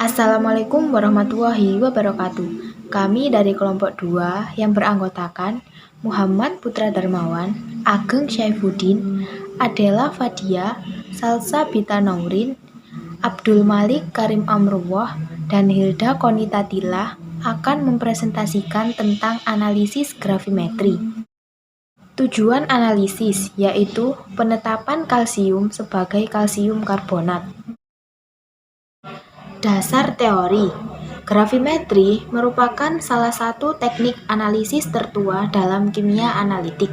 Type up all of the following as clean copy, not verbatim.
Assalamualaikum warahmatullahi wabarakatuh. Kami dari kelompok 2 yang beranggotakan Muhammad Putra Darmawan, Ageng Syaifuddin, Adela Fadia, Salsa Bita Naurin, Abdul Malik Karim Amrullah, dan Hilda Konitatillah akan mempresentasikan tentang analisis gravimetri. Tujuan analisis yaitu penetapan kalsium sebagai kalsium karbonat. Dasar teori. Gravimetri merupakan salah satu teknik analisis tertua dalam kimia analitik.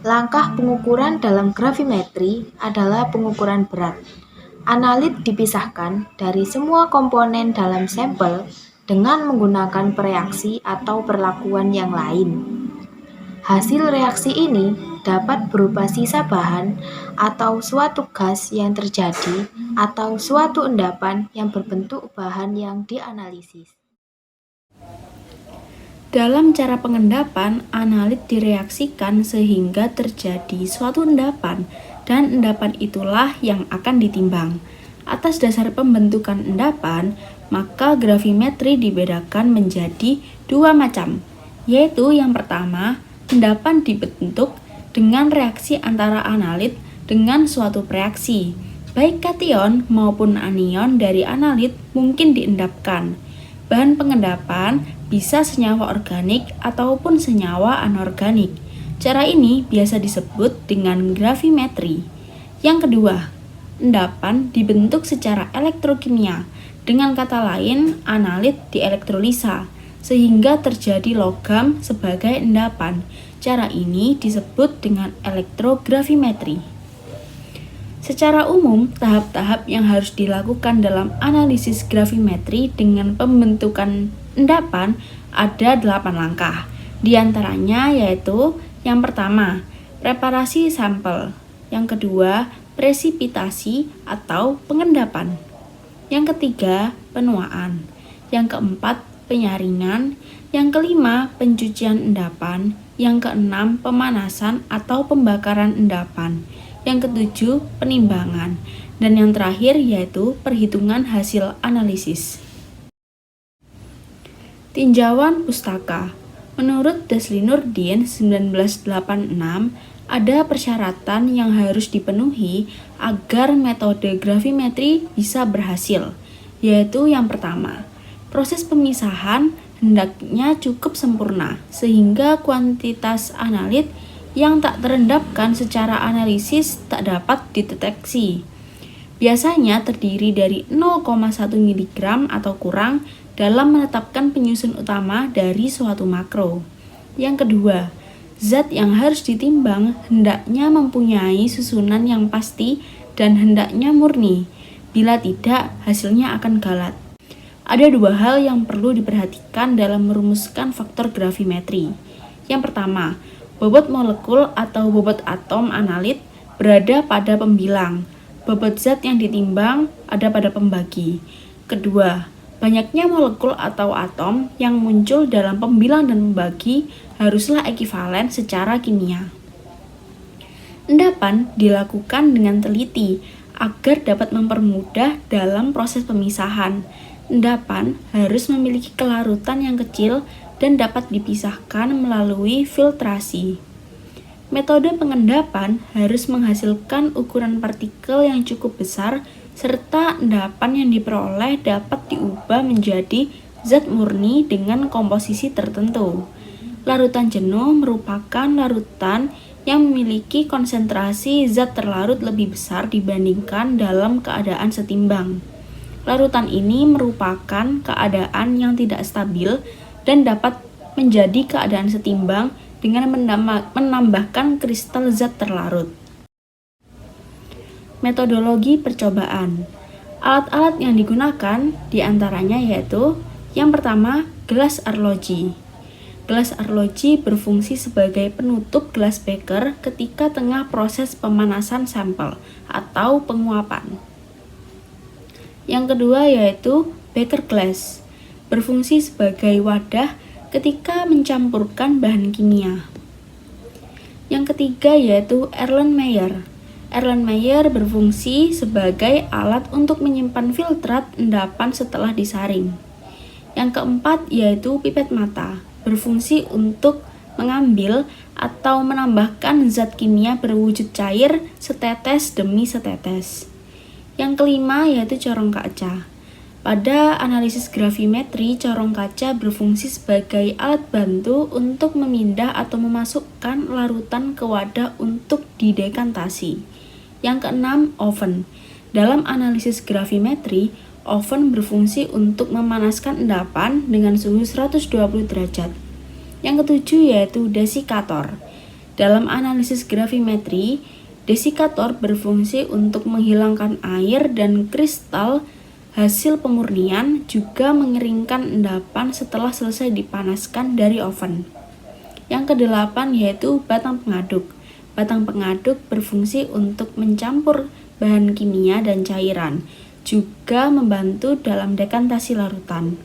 Langkah pengukuran dalam gravimetri adalah pengukuran berat. Analit dipisahkan dari semua komponen dalam sampel dengan menggunakan pereaksi atau perlakuan yang lain. Hasil reaksi ini dapat berupa sisa bahan atau suatu gas yang terjadi atau suatu endapan yang berbentuk bahan yang dianalisis. Dalam cara pengendapan, analit direaksikan sehingga terjadi suatu endapan, dan endapan itulah yang akan ditimbang. Atas dasar pembentukan endapan, maka gravimetri dibedakan menjadi dua macam, yaitu yang pertama, endapan dibentuk dengan reaksi antara analit dengan suatu reaksi. Baik kation maupun anion dari analit mungkin diendapkan. Bahan pengendapan bisa senyawa organik ataupun senyawa anorganik. Cara ini biasa disebut dengan gravimetri. Yang kedua, endapan dibentuk secara elektrokimia. Dengan kata lain, analit dielektrolisa, sehingga terjadi logam sebagai endapan. Cara ini disebut dengan elektrogravimetri. Secara umum, tahap-tahap yang harus dilakukan dalam analisis gravimetri dengan pembentukan endapan ada 8 langkah. Di antaranya yaitu yang pertama, preparasi sampel. Yang kedua, presipitasi atau pengendapan. Yang ketiga, penuaan. Yang keempat, penyaringan. Yang kelima, pencucian endapan. Yang keenam, pemanasan atau pembakaran endapan. Yang ketujuh, penimbangan. Dan yang terakhir yaitu perhitungan hasil analisis. Tinjauan pustaka. Menurut Dasli Nurdin 1986, ada persyaratan yang harus dipenuhi agar metode gravimetri bisa berhasil, yaitu yang pertama, proses pemisahan hendaknya cukup sempurna, sehingga kuantitas analit yang tak terendapkan secara analisis tak dapat dideteksi. Biasanya terdiri dari 0,1 mg atau kurang dalam menetapkan penyusun utama dari suatu makro. Yang kedua, zat yang harus ditimbang hendaknya mempunyai susunan yang pasti dan hendaknya murni. Bila tidak, hasilnya akan galat. Ada dua hal yang perlu diperhatikan dalam merumuskan faktor gravimetri. Yang pertama, bobot molekul atau bobot atom analit berada pada pembilang. Bobot zat yang ditimbang ada pada pembagi. Kedua, banyaknya molekul atau atom yang muncul dalam pembilang dan pembagi haruslah ekivalen secara kimia. Endapan dilakukan dengan teliti agar dapat mempermudah dalam proses pemisahan. Endapan harus memiliki kelarutan yang kecil dan dapat dipisahkan melalui filtrasi. Metode pengendapan harus menghasilkan ukuran partikel yang cukup besar serta endapan yang diperoleh dapat diubah menjadi zat murni dengan komposisi tertentu. Larutan jenuh merupakan larutan yang memiliki konsentrasi zat terlarut lebih besar dibandingkan dalam keadaan setimbang. Larutan ini merupakan keadaan yang tidak stabil dan dapat menjadi keadaan setimbang dengan menambahkan kristal zat terlarut. Metodologi percobaan. Alat-alat yang digunakan diantaranya yaitu yang pertama, gelas arloji. Gelas arloji berfungsi sebagai penutup gelas beker ketika tengah proses pemanasan sampel atau penguapan. Yang kedua yaitu beker glass, berfungsi sebagai wadah ketika mencampurkan bahan kimia. Yang ketiga yaitu Erlenmeyer, Erlenmeyer berfungsi sebagai alat untuk menyimpan filtrat endapan setelah disaring. Yang keempat yaitu pipet mata, berfungsi untuk mengambil atau menambahkan zat kimia berwujud cair setetes demi setetes. Yang kelima yaitu corong kaca. Pada analisis gravimetri, corong kaca berfungsi sebagai alat bantu untuk memindah atau memasukkan larutan ke wadah untuk didekantasi. Yang keenam, oven. Dalam analisis gravimetri, oven berfungsi untuk memanaskan endapan dengan suhu 120 derajat. Yang ketujuh yaitu desikator. Dalam analisis gravimetri, desikator berfungsi untuk menghilangkan air dan kristal hasil pemurnian, juga mengeringkan endapan setelah selesai dipanaskan dari oven. Yang kedelapan yaitu batang pengaduk. Batang pengaduk berfungsi untuk mencampur bahan kimia dan cairan, juga membantu dalam dekantasi larutan.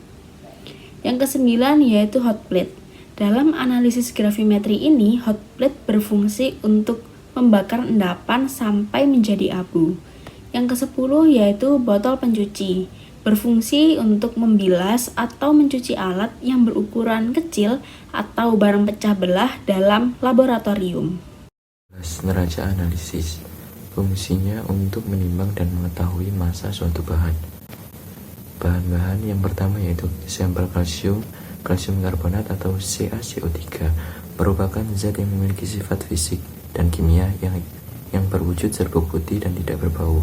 Yang kesembilan yaitu hot plate. Dalam analisis gravimetri ini, hot plate berfungsi untuk membakar endapan sampai menjadi abu. Yang ke-10 yaitu botol pencuci, berfungsi untuk membilas atau mencuci alat yang berukuran kecil atau barang pecah belah dalam laboratorium. Neraca analisis, fungsinya untuk menimbang dan mengetahui massa suatu bahan. Bahan-bahan yang pertama yaitu sampel kalsium karbonat atau CaCO3, merupakan zat yang memiliki sifat fisik dan kimia yang berwujud serbuk putih dan tidak berbau.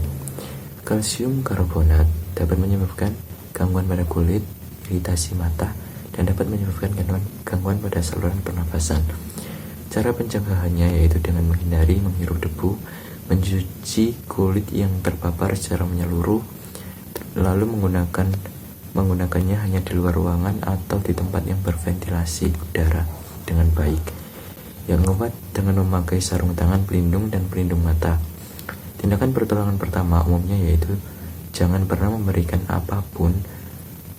Kalsium karbonat dapat menyebabkan gangguan pada kulit, iritasi mata, dan dapat menyebabkan gangguan pada saluran pernapasan. Cara pencegahannya yaitu dengan menghindari menghirup debu, mencuci kulit yang terpapar secara menyeluruh, lalu menggunakannya hanya di luar ruangan atau di tempat yang berventilasi udara dengan baik. Yang keempat, dengan memakai sarung tangan pelindung dan pelindung mata. Tindakan pertolongan pertama umumnya yaitu jangan pernah memberikan apapun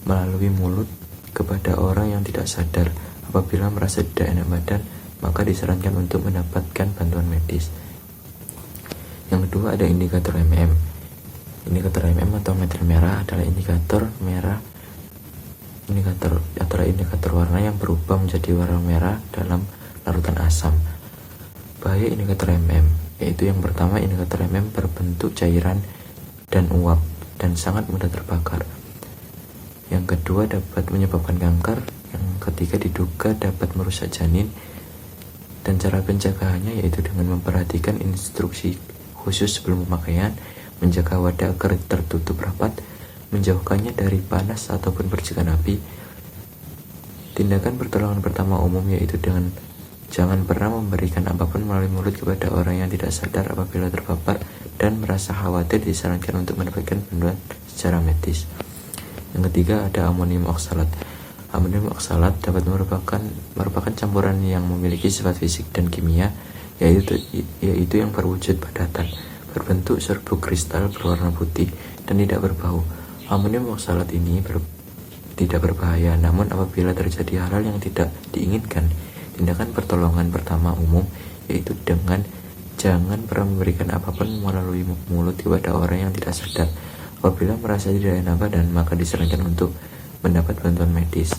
melalui mulut kepada orang yang tidak sadar. Apabila merasa tidak enak badan, maka disarankan untuk mendapatkan bantuan medis. Yang kedua ada indikator MM. Indikator MM atau metil merah adalah indikator warna yang berubah menjadi warna merah dalam larutan asam. Bahaya indikator MM yaitu yang pertama, indikator MM berbentuk cairan dan uap dan sangat mudah terbakar. Yang kedua, dapat menyebabkan kanker. Yang ketiga, diduga dapat merusak janin. Dan cara pencegahannya yaitu dengan memperhatikan instruksi khusus sebelum pemakaian, menjaga wadah agar tertutup rapat, menjauhkannya dari panas ataupun percikan api. Tindakan pertolongan pertama umum yaitu dengan jangan pernah memberikan apapun melalui mulut kepada orang yang tidak sadar. Apabila terpapar dan merasa khawatir, disarankan untuk mendapatkan bantuan secara medis. Yang ketiga ada amonium oksalat. Amonium oksalat dapat merupakan campuran yang memiliki sifat fisik dan kimia, yaitu yang berwujud padatan, berbentuk serbuk kristal berwarna putih dan tidak berbau. Amonium oksalat ini tidak berbahaya, namun apabila terjadi hal-hal yang tidak diinginkan, tindakan pertolongan pertama umum yaitu dengan jangan pernah memberikan apapun melalui mulut kepada orang yang tidak sadar. Apabila merasa tidak enak badan, maka disarankan untuk mendapat bantuan medis.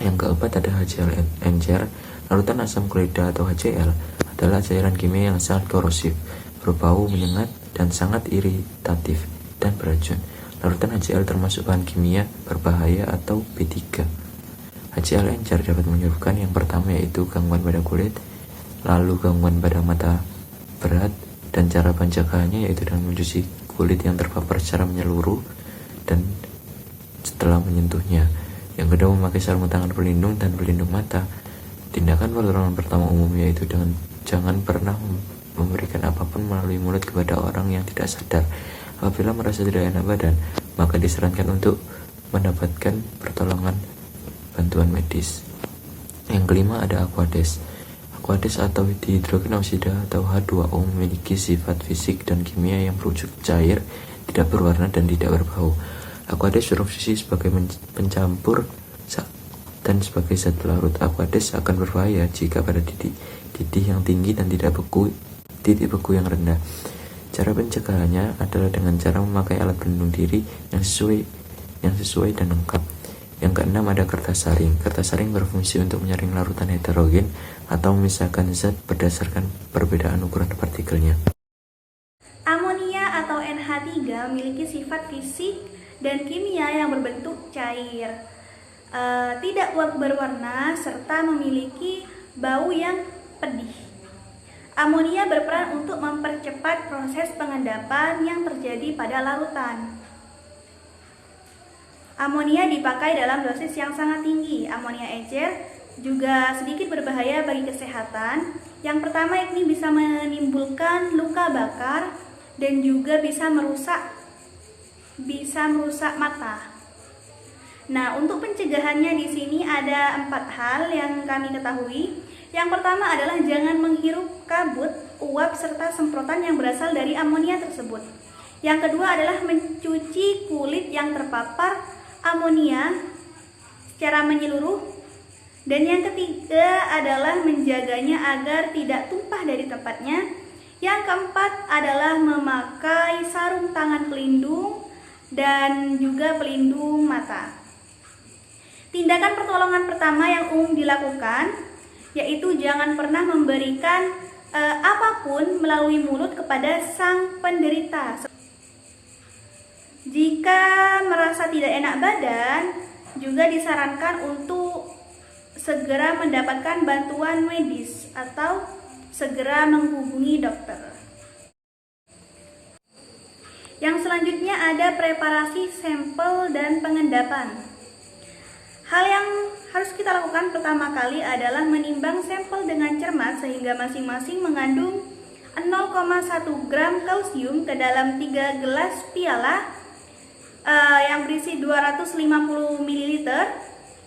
Yang keempat ada HCl encer. Larutan asam klorida atau HCl adalah cairan kimia yang sangat korosif, berbau menyengat dan sangat iritatif dan beracun. Larutan HCl termasuk bahan kimia berbahaya atau B3. HCl encer dapat menyebabkan yang pertama yaitu gangguan pada kulit, lalu gangguan pada mata berat, dan cara pencegahannya yaitu dengan mencuci kulit yang terpapar secara menyeluruh dan setelah menyentuhnya. Yang kedua, memakai sarung tangan pelindung dan pelindung mata. Tindakan pertolongan pertama umum yaitu dengan jangan pernah memberikan apapun melalui mulut kepada orang yang tidak sadar. Apabila merasa tidak enak badan, maka disarankan untuk mendapatkan pertolongan bantuan medis. Yang kelima ada Aquades. Aquades atau dihidrogenoksida atau H2O memiliki sifat fisik dan kimia yang berwujud cair, tidak berwarna dan tidak berbau. Aquades berfungsi sebagai pencampur dan sebagai zat pelarut. Aquades akan berbahaya jika pada titik yang tinggi dan titik beku yang rendah. Cara pencegahannya adalah dengan cara memakai alat pelindung diri yang sesuai dan lengkap. Yang keenam ada kertas saring. Kertas saring berfungsi untuk menyaring larutan heterogen atau memisahkan zat berdasarkan perbedaan ukuran partikelnya. Amonia atau NH3 memiliki sifat fisik dan kimia yang berbentuk cair, tidak berwarna, serta memiliki bau yang pedih. Amonia berperan untuk mempercepat proses pengendapan yang terjadi pada larutan. Amonia dipakai dalam dosis yang sangat tinggi. Amonia encer juga sedikit berbahaya bagi kesehatan. Yang pertama, ini bisa menimbulkan luka bakar dan juga bisa merusak mata. Nah, untuk pencegahannya di sini ada 4 hal yang kami ketahui. Yang pertama adalah jangan menghirup kabut, uap, serta semprotan yang berasal dari amonia tersebut. Yang kedua adalah mencuci kulit yang terpapar amonia secara menyeluruh. Dan yang ketiga adalah menjaganya agar tidak tumpah dari tempatnya. Yang keempat adalah memakai sarung tangan pelindung dan juga pelindung mata. Tindakan pertolongan pertama yang umum dilakukan yaitu jangan pernah memberikan apapun melalui mulut kepada sang penderita. Jika merasa tidak enak badan, juga disarankan untuk segera mendapatkan bantuan medis atau segera menghubungi dokter. Yang selanjutnya ada preparasi sampel dan pengendapan. Hal yang harus kita lakukan pertama kali adalah menimbang sampel dengan cermat sehingga masing-masing mengandung 0,1 gram kalsium ke dalam 3 gelas piala yang berisi 250 ml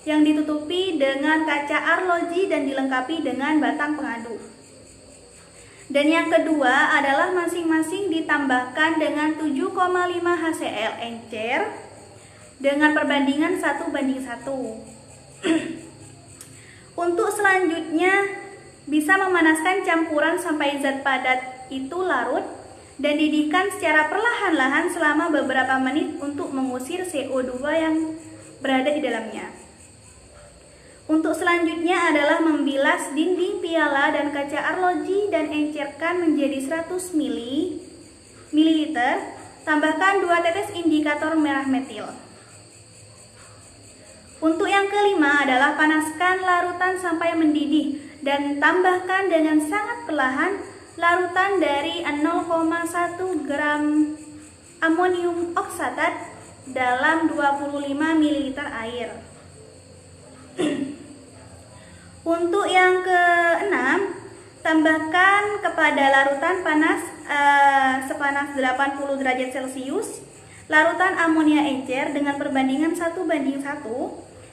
yang ditutupi dengan kaca arloji dan dilengkapi dengan batang pengaduk. Dan yang kedua adalah masing-masing ditambahkan dengan 7,5 HCl encer dengan perbandingan 1:1. Untuk selanjutnya bisa memanaskan campuran sampai zat padat itu larut dan didihkan secara perlahan-lahan selama beberapa menit untuk mengusir CO2 yang berada di dalamnya. Untuk selanjutnya adalah membilas dinding piala dan kaca arloji dan encerkan menjadi 100 ml. Tambahkan 2 tetes indikator merah metil. Untuk yang kelima adalah panaskan larutan sampai mendidih dan tambahkan dengan sangat perlahan larutan dari 0,1 gram amonium oksatat dalam 25 ml air. Untuk yang keenam, tambahkan kepada larutan panas sepanas 80 derajat Celcius larutan amonia encer dengan perbandingan 1:1,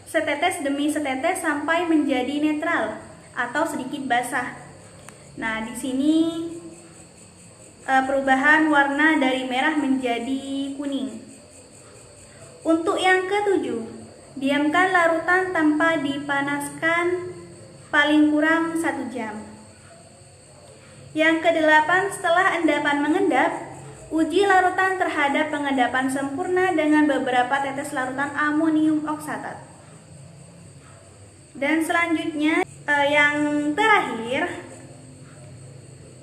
setetes demi setetes sampai menjadi netral atau sedikit basah. Nah, di sini perubahan warna dari merah menjadi kuning. Untuk yang ketujuh, diamkan larutan tanpa dipanaskan paling kurang 1 jam. Yang kedelapan, setelah endapan mengendap, uji larutan terhadap pengendapan sempurna dengan beberapa tetes larutan amonium oksatat. Dan selanjutnya yang terakhir,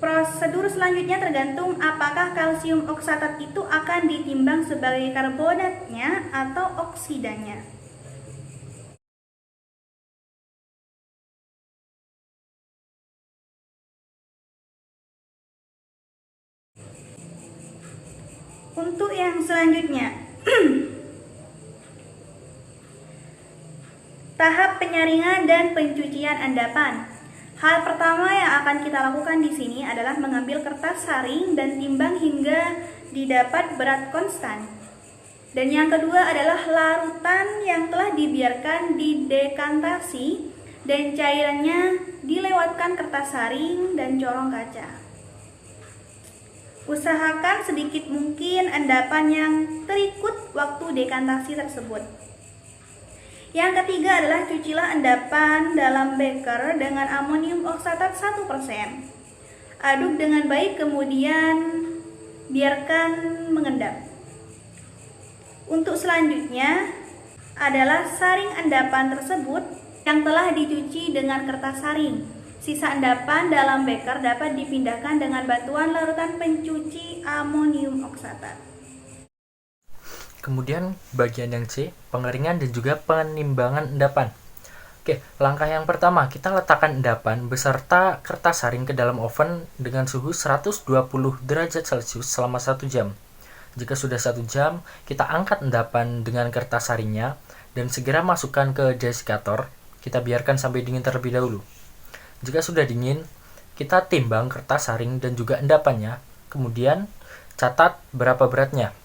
prosedur selanjutnya tergantung apakah kalsium oksatat itu akan ditimbang sebagai karbonatnya atau oksidanya. Untuk yang selanjutnya, tahap penyaringan dan pencucian endapan. Hal pertama yang akan kita lakukan di sini adalah mengambil kertas saring dan timbang hingga didapat berat konstan. Dan yang kedua adalah larutan yang telah dibiarkan didekantasi dan cairannya dilewatkan kertas saring dan corong kaca. Usahakan sedikit mungkin endapan yang terikut waktu dekantasi tersebut. Yang ketiga adalah cucilah endapan dalam beker dengan amonium oksatat 1%. Aduk dengan baik kemudian biarkan mengendap. Untuk selanjutnya adalah saring endapan tersebut yang telah dicuci dengan kertas saring. Sisa endapan dalam beker dapat dipindahkan dengan bantuan larutan pencuci amonium oksatat. Kemudian bagian yang C, pengeringan dan juga penimbangan endapan. Oke, langkah yang pertama, kita letakkan endapan beserta kertas saring ke dalam oven dengan suhu 120 derajat Celcius selama 1 jam. Jika sudah 1 jam, kita angkat endapan dengan kertas saringnya dan segera masukkan ke desikator. Kita biarkan sampai dingin terlebih dahulu. Jika sudah dingin, kita timbang kertas saring dan juga endapannya, kemudian catat berapa beratnya.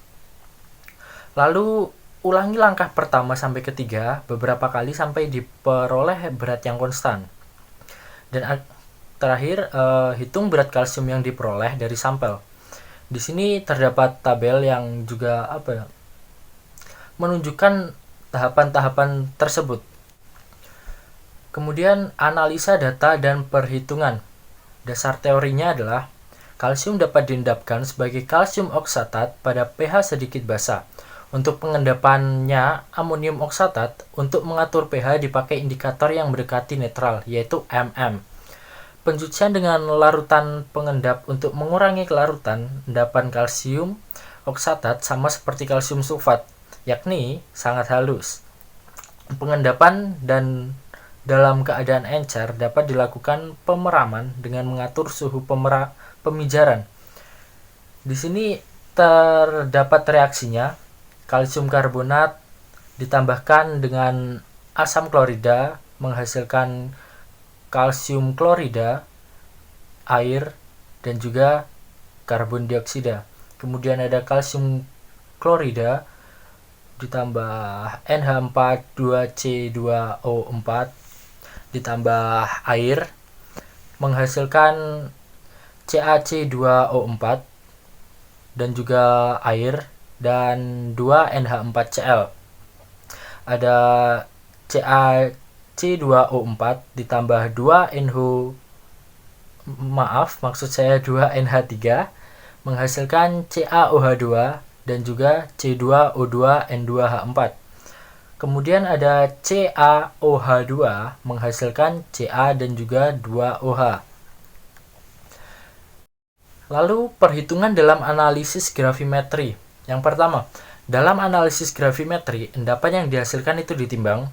Lalu ulangi langkah pertama sampai ketiga beberapa kali sampai diperoleh berat yang konstan. Dan terakhir, hitung berat kalsium yang diperoleh dari sampel. Di sini terdapat tabel yang juga menunjukkan tahapan-tahapan tersebut. Kemudian analisa data dan perhitungan. Dasar teorinya adalah kalsium dapat diendapkan sebagai kalsium oksatat pada pH sedikit basa. Untuk pengendapannya, amonium oksatat untuk mengatur pH dipakai indikator yang mendekati netral, yaitu mm. Pencucian dengan larutan pengendap untuk mengurangi kelarutan endapan kalsium oksatat sama seperti kalsium sulfat, yakni sangat halus. Pengendapan dan dalam keadaan encer dapat dilakukan pemeraman dengan mengatur suhu pemijaran. Di sini terdapat reaksinya, kalsium karbonat ditambahkan dengan asam klorida menghasilkan kalsium klorida, air, dan juga karbon dioksida. Kemudian ada kalsium klorida ditambah NH4 2C2O4 ditambah air menghasilkan CaC2O4 dan juga air dan 2NH4Cl. Ada CaC2O4 ditambah 2NH3 menghasilkan CaOH2 dan juga C2O2N2H4. Kemudian ada CaOH2 menghasilkan Ca dan juga 2OH. Lalu perhitungan dalam analisis gravimetri. Yang pertama, dalam analisis gravimetri, endapan yang dihasilkan itu ditimbang,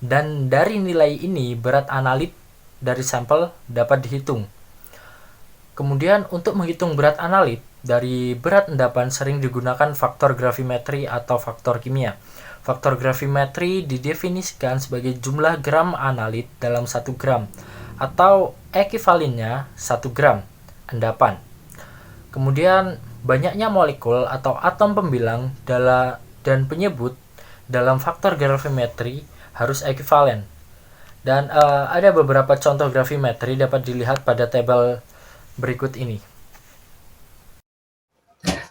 dan dari nilai ini berat analit dari sampel dapat dihitung. Kemudian untuk menghitung berat analit dari berat endapan sering digunakan faktor gravimetri atau faktor kimia. Faktor gravimetri didefinisikan sebagai jumlah gram analit dalam 1 gram atau ekivalennya 1 gram endapan. Kemudian banyaknya molekul atau atom pembilang dan penyebut dalam faktor gravimetri harus ekivalen. Dan ada beberapa contoh gravimetri dapat dilihat pada tabel berikut ini.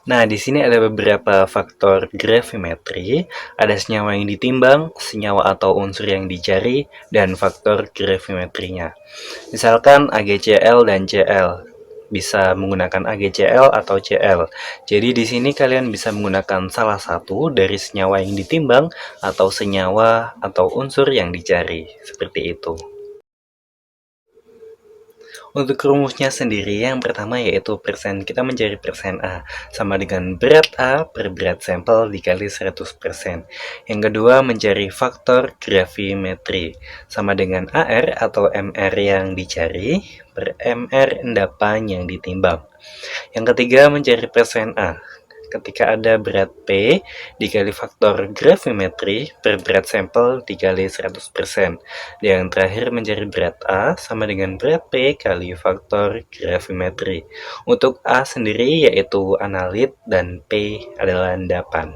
Nah, di sini ada beberapa faktor gravimetri, ada senyawa yang ditimbang, senyawa atau unsur yang dicari, dan faktor gravimetrinya. Misalkan AgCl dan Cl. Bisa menggunakan AgCl atau Cl. Jadi di sini kalian bisa menggunakan salah satu dari senyawa yang ditimbang atau senyawa atau unsur yang dicari. Seperti itu. Untuk rumusnya sendiri, yang pertama yaitu persen. Kita mencari persen A sama dengan berat A per berat sampel dikali 100%. Yang kedua mencari faktor gravimetri sama dengan AR atau MR yang dicari per MR endapan yang ditimbang. Yang ketiga mencari persen A. Ketika ada berat P dikali faktor gravimetri per berat sampel dikali 100%. Dan yang terakhir mencari berat A sama dengan berat P kali faktor gravimetri. Untuk A sendiri yaitu analit dan P adalah endapan.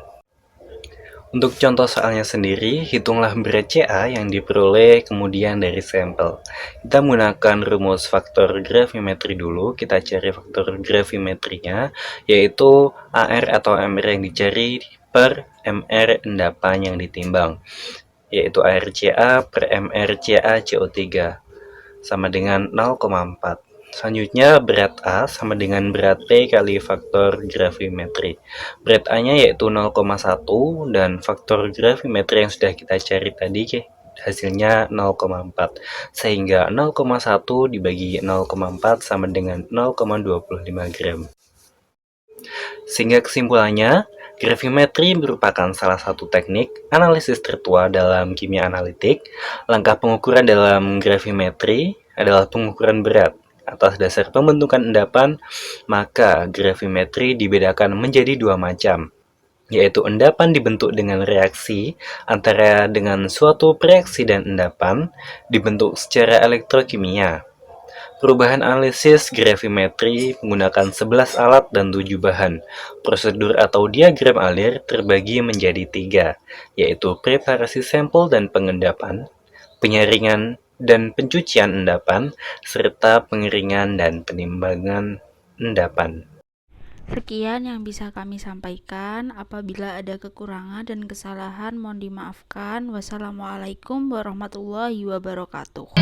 Untuk contoh soalnya sendiri, hitunglah berat Ca yang diperoleh kemudian dari sampel. Kita menggunakan rumus faktor gravimetri dulu, kita cari faktor gravimetrinya, yaitu AR atau MR yang dicari per MR endapan yang ditimbang, yaitu AR Ca per MR CaCO3, sama dengan 0,4. Selanjutnya, berat A sama dengan berat P kali faktor gravimetri. Berat A-nya yaitu 0,1 dan faktor gravimetri yang sudah kita cari tadi hasilnya 0,4. Sehingga 0,1 dibagi 0,4 sama dengan 0,25 gram. Sehingga kesimpulannya, gravimetri merupakan salah satu teknik analisis tertua dalam kimia analitik. Langkah pengukuran dalam gravimetri adalah pengukuran berat. Atas dasar pembentukan endapan, maka gravimetri dibedakan menjadi dua macam, yaitu endapan dibentuk dengan reaksi antara dengan suatu reaksi dan endapan dibentuk secara elektrokimia. Perubahan analisis gravimetri menggunakan 11 alat dan 7 bahan. Prosedur atau diagram alir terbagi menjadi 3, yaitu preparasi sampel dan pengendapan, penyaringan dan pencucian endapan, serta pengeringan dan penimbangan endapan. Sekian yang bisa kami sampaikan. Apabila ada kekurangan dan kesalahan, mohon dimaafkan. Wassalamualaikum warahmatullahi wabarakatuh.